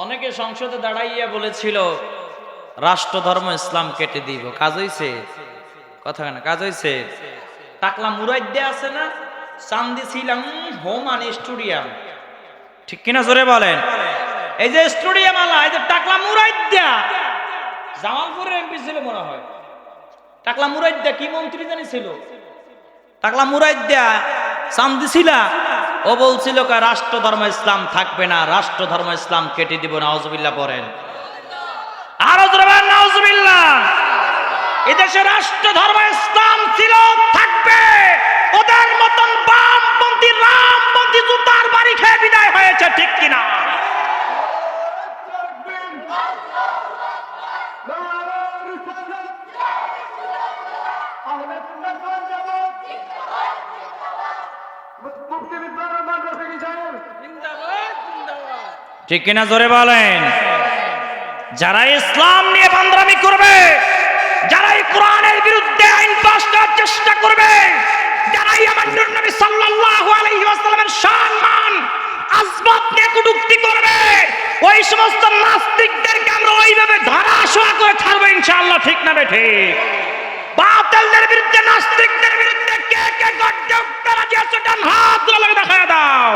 অনেকে সংসদে দাঁড়াইয়া বলেছিল রাষ্ট্র ধর্ম ইসলাম কেটে দিব। কাজ হইছে? কথা না, কাজ হইছে? টাকলা মুরাইদ্দে আছে না, চান্দি ছিলাম হোম আন স্টুডিয়াম, ঠিক কিনা জোরে বলেন? এই যে স্টুডিয়াম আলা, এই যে টাকলা মুরাইদ্দা জামালপুরের এমপি ছিল মনে হয়। টাকলা মুরাইদ্দা কি মন্ত্রী জানি ছিল, টাকলা মুরাইদ্দা চান্দি ছিলা, ও বলছিল রাষ্ট্র ধর্ম ইসলাম থাকবে না, রাষ্ট্র ধর্ম ইসলাম কেটে দিব। নাউজুবিল্লাহ পড়েন, আরো জোরে বলেন নাউজুবিল্লাহ। এদেশে রাষ্ট্র ধর্ম ইসলাম ছিল, থাকবে। ওদের মতন বামপন্থী রামপন্থী জুতার বাড়ি খেয়ে বিদায় হয়েছে, ঠিক কিনা? ঠিক কিনা জোরে বলেন? যারা ইসলাম নিয়ে বান্দরামি করবে, যারা এই কোরআনের বিরুদ্ধে আইন পাস করার চেষ্টা করবে, যারাই আমার নবী সাল্লাল্লাহু আলাইহি ওয়াসাল্লামের সম্মান আজমত নিয়ে কটূক্তি করবে, ওই সমস্ত নাস্তিকদেরকে আমরা ওইভাবে ধরাশোয়া করে ছাড়বো ইনশাআল্লাহ, ঠিক না ঠিক? বাতিলদের বিরুদ্ধে, নাস্তিকদের বিরুদ্ধে কে কে গর্জে উঠতে রাজি আছো? ডান হাত তুলে দেখায় দাও।